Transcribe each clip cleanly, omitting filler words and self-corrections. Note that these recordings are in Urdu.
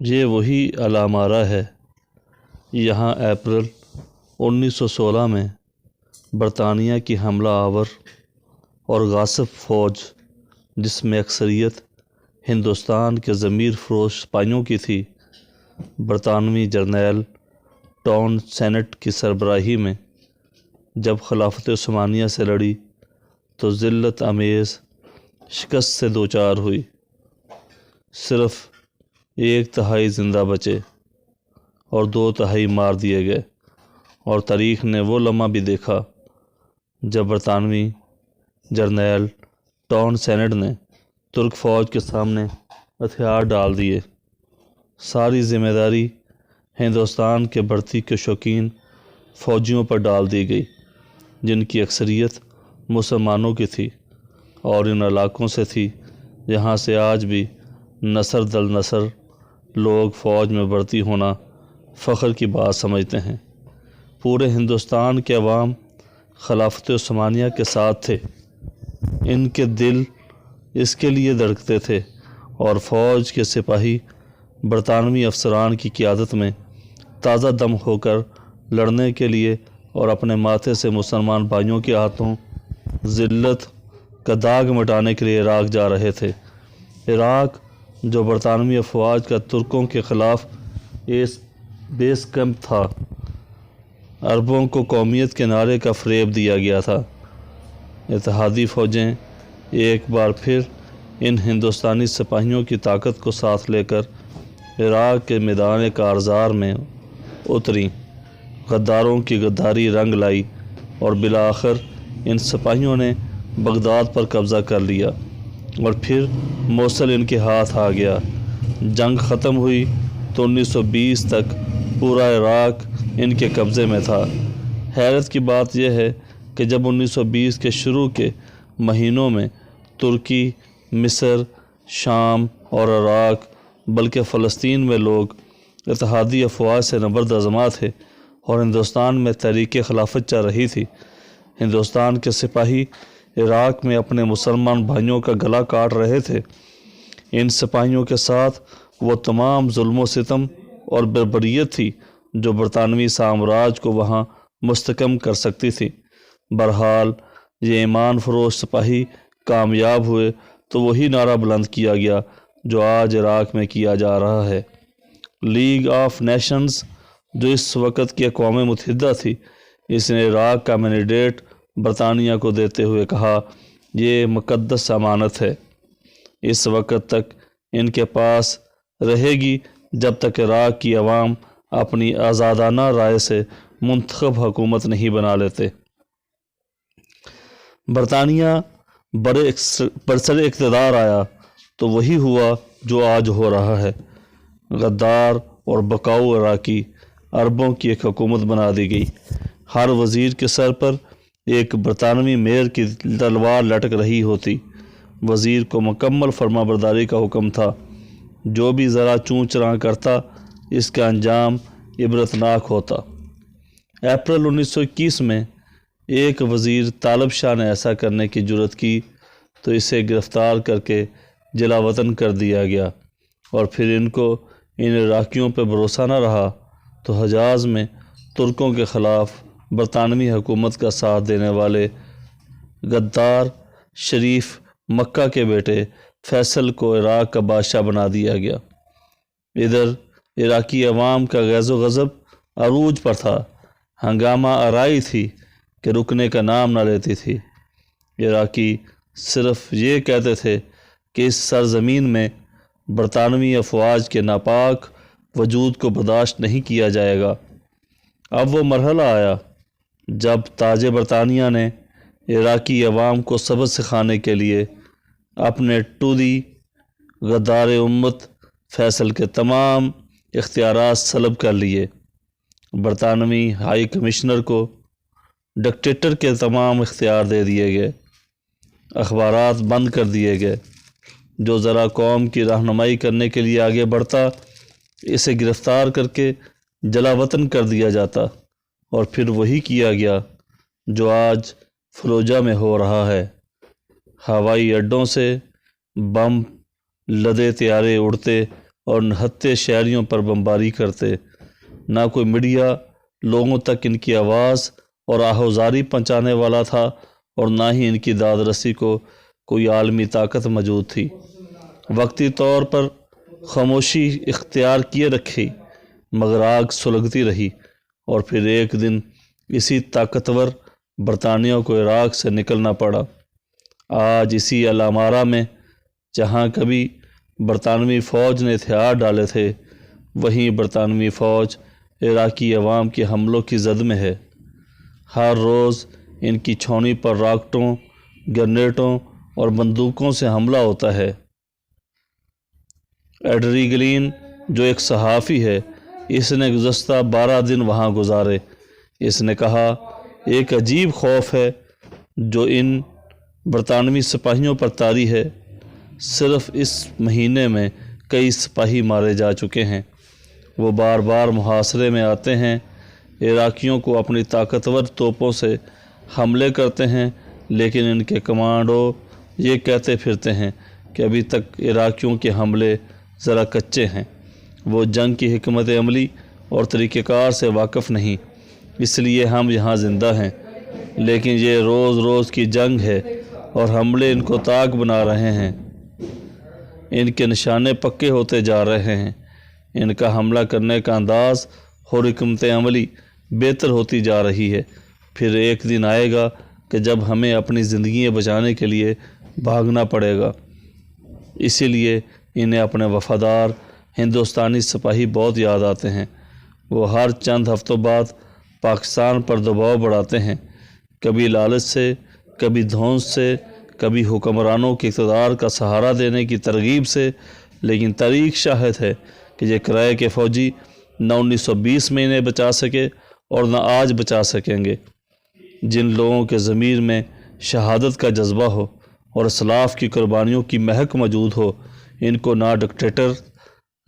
یہ وہی علامارہ ہے۔ یہاں اپریل 1916 میں برطانیہ کی حملہ آور اور غاصب فوج، جس میں اکثریت ہندوستان کے ضمیر فروش سپاہیوں کی تھی، برطانوی جرنیل ٹاؤن سینٹ کی سربراہی میں جب خلافت عثمانیہ سے لڑی تو ذلت امیز شکست سے دوچار ہوئی۔ صرف 1/3 زندہ بچے اور 2/3 مار دیے گئے، اور تاریخ نے وہ لمحہ بھی دیکھا جب برطانوی جرنیل ٹاؤن سینٹ نے ترک فوج کے سامنے ہتھیار ڈال دیے۔ ساری ذمہ داری ہندوستان کے بھرتی کے شوقین فوجیوں پر ڈال دی گئی، جن کی اکثریت مسلمانوں کی تھی اور ان علاقوں سے تھی جہاں سے آج بھی نسر دل نسر لوگ فوج میں بھرتی ہونا فخر کی بات سمجھتے ہیں۔ پورے ہندوستان کے عوام خلافت عثمانیہ کے ساتھ تھے، ان کے دل اس کے لیے دھڑکتے تھے، اور فوج کے سپاہی برطانوی افسران کی قیادت میں تازہ دم ہو کر لڑنے کے لیے اور اپنے ماتھے سے مسلمان بھائیوں کے ہاتھوں ذلت کا داغ مٹانے کے لیے عراق جا رہے تھے۔ عراق جو برطانوی افواج کا ترکوں کے خلاف بیس کیمپ تھا، عربوں کو قومیت کے نعرے کا فریب دیا گیا تھا۔ اتحادی فوجیں ایک بار پھر ان ہندوستانی سپاہیوں کی طاقت کو ساتھ لے کر عراق کے میدان کارزار میں اتریں۔ غداروں کی غداری رنگ لائی اور بالآخر ان سپاہیوں نے بغداد پر قبضہ کر لیا، اور پھر موصل ان کے ہاتھ آ گیا۔ جنگ ختم ہوئی تو 1920 تک پورا عراق ان کے قبضے میں تھا۔ حیرت کی بات یہ ہے کہ جب 1920 کے شروع کے مہینوں میں ترکی، مصر، شام اور عراق بلکہ فلسطین میں لوگ اتحادی افواج سے نبرد آزما تھے اور ہندوستان میں تحریک خلافت چل رہی تھی، ہندوستان کے سپاہی عراق میں اپنے مسلمان بھائیوں کا گلا کاٹ رہے تھے۔ ان سپاہیوں کے ساتھ وہ تمام ظلم و ستم اور بربریت تھی جو برطانوی سامراج کو وہاں مستحکم کر سکتی تھی۔ بہرحال یہ ایمان فروش سپاہی کامیاب ہوئے تو وہی نعرہ بلند کیا گیا جو آج عراق میں کیا جا رہا ہے۔ لیگ آف نیشنز، جو اس وقت کی اقوام متحدہ تھی، اس نے عراق کا مینڈیٹ برطانیہ کو دیتے ہوئے کہا، یہ مقدس امانت ہے، اس وقت تک ان کے پاس رہے گی جب تک عراق کی عوام اپنی آزادانہ رائے سے منتخب حکومت نہیں بنا لیتے۔ برطانیہ برسر اقتدار آیا تو وہی ہوا جو آج ہو رہا ہے۔ غدار اور بکاؤ عراقی عربوں کی ایک حکومت بنا دی گئی۔ ہر وزیر کے سر پر ایک برطانوی میئر کی تلوار لٹک رہی ہوتی۔ وزیر کو مکمل فرما برداری کا حکم تھا، جو بھی ذرا چوں چراں کرتا اس کا انجام عبرتناک ہوتا۔ اپریل 1921 میں ایک وزیر طالب شاہ نے ایسا کرنے کی جرات کی تو اسے گرفتار کر کے جلا وطن کر دیا گیا، اور پھر ان کو ان عراقیوں پہ بھروسہ نہ رہا تو حجاز میں ترکوں کے خلاف برطانوی حکومت کا ساتھ دینے والے غدار شریف مکہ کے بیٹے فیصل کو عراق کا بادشاہ بنا دیا گیا۔ ادھر عراقی عوام کا غیظ و غضب عروج پر تھا، ہنگامہ آرائی تھی کہ رکنے کا نام نہ لیتی تھی۔ عراقی صرف یہ کہتے تھے کہ اس سرزمین میں برطانوی افواج کے ناپاک وجود کو برداشت نہیں کیا جائے گا۔ اب وہ مرحلہ آیا جب تاج برطانیہ نے عراقی عوام کو سبق سکھانے کے لیے اپنے ٹوڈی غدار امت فیصل کے تمام اختیارات سلب کر لیے۔ برطانوی ہائی کمشنر کو ڈکٹیٹر کے تمام اختیار دے دیے گئے، اخبارات بند کر دیے گئے۔ جو ذرا قوم کی رہنمائی کرنے کے لیے آگے بڑھتا اسے گرفتار کر کے جلا وطن کر دیا جاتا، اور پھر وہی کیا گیا جو آج فلوجہ میں ہو رہا ہے۔ ہوائی اڈوں سے بم لدے طیارے اڑتے اور نہتے شہریوں پر بمباری کرتے۔ نہ کوئی میڈیا لوگوں تک ان کی آواز اور آہوزاری پہنچانے والا تھا، اور نہ ہی ان کی داد رسی کو کوئی عالمی طاقت موجود تھی۔ وقتی طور پر خاموشی اختیار کیے رکھی، مگر آگ سلگتی رہی، اور پھر ایک دن اسی طاقتور برطانیہ کو عراق سے نکلنا پڑا۔ آج اسی الامارہ میں جہاں کبھی برطانوی فوج نے ہتھیار ڈالے تھے، وہیں برطانوی فوج عراقی عوام کے حملوں کی زد میں ہے۔ ہر روز ان کی چھاؤنی پر راکٹوں، گرنیڈوں اور بندوقوں سے حملہ ہوتا ہے۔ ایڈری گلین جو ایک صحافی ہے، اس نے گزشتہ 12 دن وہاں گزارے۔ اس نے کہا، ایک عجیب خوف ہے جو ان برطانوی سپاہیوں پر طاری ہے۔ صرف اس مہینے میں کئی سپاہی مارے جا چکے ہیں۔ وہ بار بار محاصرے میں آتے ہیں، عراقیوں کو اپنی طاقتور توپوں سے حملے کرتے ہیں، لیکن ان کے کمانڈو یہ کہتے پھرتے ہیں کہ ابھی تک عراقیوں کے حملے ذرا کچے ہیں۔ وہ جنگ کی حکمت عملی اور طریقہ کار سے واقف نہیں، اس لیے ہم یہاں زندہ ہیں۔ لیکن یہ روز روز کی جنگ ہے اور حملے ان کو طاق بنا رہے ہیں۔ ان کے نشانے پکے ہوتے جا رہے ہیں۔ ان کا حملہ کرنے کا انداز اور حکمت عملی بہتر ہوتی جا رہی ہے۔ پھر ایک دن آئے گا کہ جب ہمیں اپنی زندگیاں بچانے کے لیے بھاگنا پڑے گا۔ اسی لیے انہیں اپنے وفادار ہندوستانی سپاہی بہت یاد آتے ہیں۔ وہ ہر چند ہفتوں بعد پاکستان پر دباؤ بڑھاتے ہیں، کبھی لالچ سے، کبھی دھونس سے، کبھی حکمرانوں کے اقتدار کا سہارا دینے کی ترغیب سے، لیکن تاریخ شاہد ہے کہ یہ کرائے کے فوجی نہ 1920 میں انہیں بچا سکے اور نہ آج بچا سکیں گے۔ جن لوگوں کے ضمیر میں شہادت کا جذبہ ہو اور اسلاف کی قربانیوں کی مہک موجود ہو، ان کو نہ ڈکٹیٹر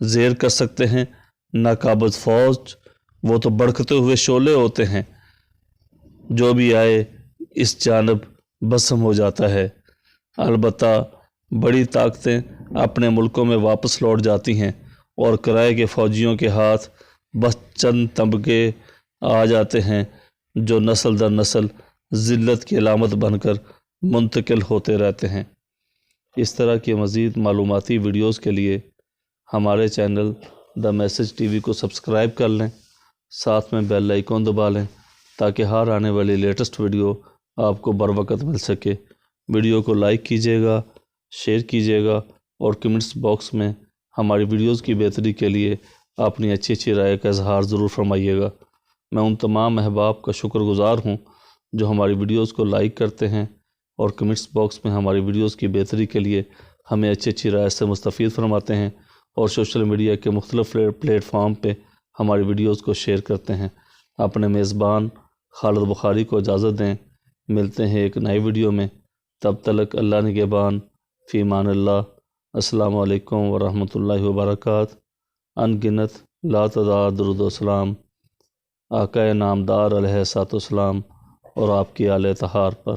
زیر کر سکتے ہیں، نہ قابض فوج۔ وہ تو بھڑکتے ہوئے شعلے ہوتے ہیں، جو بھی آئے اس جانب بسم ہو جاتا ہے۔ البتہ بڑی طاقتیں اپنے ملکوں میں واپس لوٹ جاتی ہیں، اور کرائے کے فوجیوں کے ہاتھ بس چند تمغے آ جاتے ہیں جو نسل در نسل ذلت کی علامت بن کر منتقل ہوتے رہتے ہیں۔ اس طرح کی مزید معلوماتی ویڈیوز کے لیے ہمارے channel the message T V کو سبسکرائب کر لیں، ساتھ میں بیل آئیکن دبا لیں تاکہ ہر آنے والی لیٹسٹ ویڈیو آپ کو بر وقت مل سکے۔ ویڈیو کو لائک کیجیے گا، شیئر کیجیے گا، اور کمنٹس باکس میں ہماری ویڈیوز کی بہتری کے لیے اپنی اچھی رائے کا اظہار ضرور فرمائیے گا۔ میں ان تمام احباب کا شکر گزار ہوں جو ہماری ویڈیوز کو لائک کرتے ہیں اور کمنٹس باکس میں ہماری ویڈیوز کی بہتری کے لیے ہمیں اچھی رائے سے مستفید فرماتے ہیں، اور سوشل میڈیا کے مختلف پلیٹ فارم پہ ہماری ویڈیوز کو شیئر کرتے ہیں۔ اپنے میزبان خالد بخاری کو اجازت دیں، ملتے ہیں ایک نئی ویڈیو میں، تب تک اللہ نگہبان، فی امان اللہ۔ السلام علیکم ورحمۃ اللہ وبرکاتہ۔ ان گنت لا تعداد درود و سلام آقا نامدار علیہ الصلوۃ والسلام اور آپ کی آل طہار پر۔